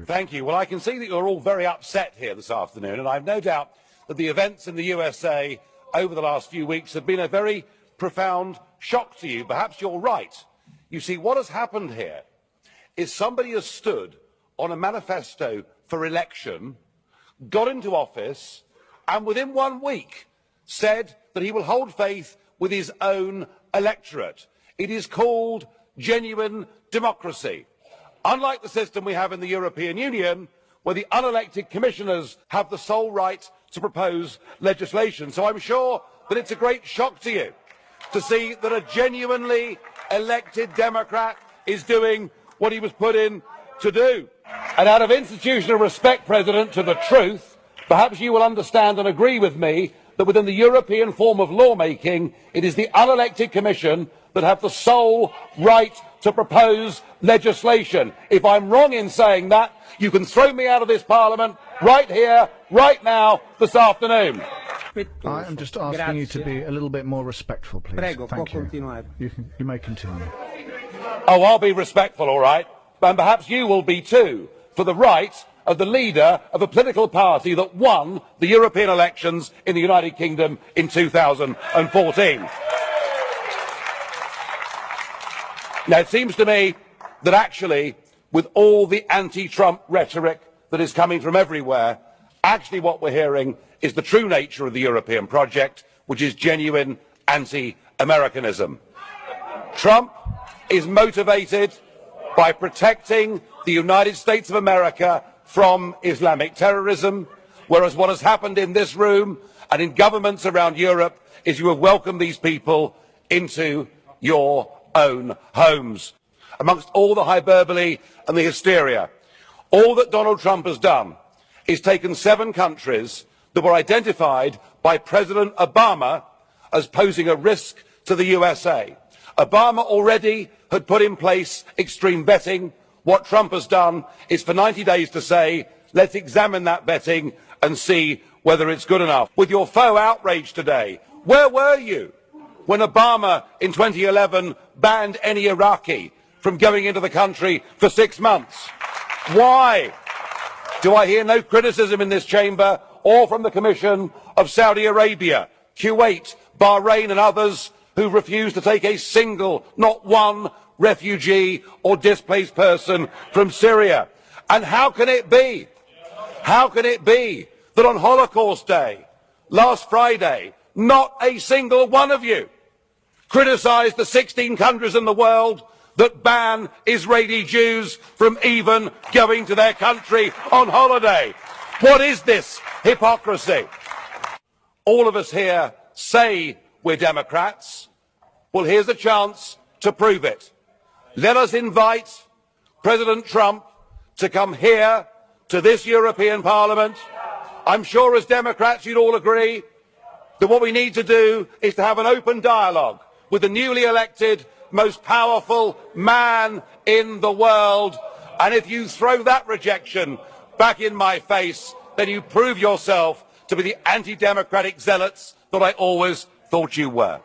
Thank you. Well, I can see that you're all very upset here this afternoon, and I've no doubt that the events in the USA over the last few weeks have been a very profound shock to you. Perhaps you're right. You see, what has happened here is somebody has stood on a manifesto for election, got into office, and within 1 week said that he will hold faith with his own electorate. It is called genuine democracy. Unlike the system we have in the European Union, where the unelected commissioners have the sole right to propose legislation. So I'm sure that it's a great shock to you to see that a genuinely elected Democrat is doing what he was put in to do. And out of institutional respect, President, to the truth, perhaps you will understand and agree with me that within the European form of lawmaking, it is the unelected Commission that have the sole right to propose legislation. If I'm wrong in saying that, you can throw me out of this Parliament right here, right now, this afternoon. I am just asking you to be a little bit more respectful, please. Prego, Thank you. You may continue. Oh, I'll be respectful, all right, and perhaps you will be too, for the right of the leader of a political party that won the European elections in the United Kingdom in 2014. Now, it seems to me that actually, with all the anti-Trump rhetoric that is coming from everywhere, actually what we're hearing is the true nature of the European project, which is genuine anti-Americanism. Trump is motivated by protecting the United States of America from Islamic terrorism, whereas what has happened in this room and in governments around Europe is you have welcomed these people into your own homes. Amongst all the hyperbole and the hysteria, all that Donald Trump has done is taken 7 countries that were identified by President Obama as posing a risk to the USA. Obama already had put in place extreme vetting. What Trump has done is for 90 days to say, let's examine that vetting and see whether it's good enough. With your faux outrage today, where were you when Obama in 2011 banned any Iraqi from going into the country for 6 months? Why do I hear no criticism in this chamber or from the Commission of Saudi Arabia, Kuwait, Bahrain and others who refuse to take a single, not one, refugee or displaced person from Syria? And how can it be that on Holocaust Day, last Friday, not a single one of you criticised the 16 countries in the world that ban Israeli Jews from even going to their country on holiday? What is this hypocrisy? All of us here say we're Democrats. Well, here's a chance to prove it. Let us invite President Trump to come here to this European Parliament. I'm sure as Democrats you'd all agree that what we need to do is to have an open dialogue with the newly elected most powerful man in the world. And if you throw that rejection back in my face, then you prove yourself to be the anti-democratic zealots that I always thought you were.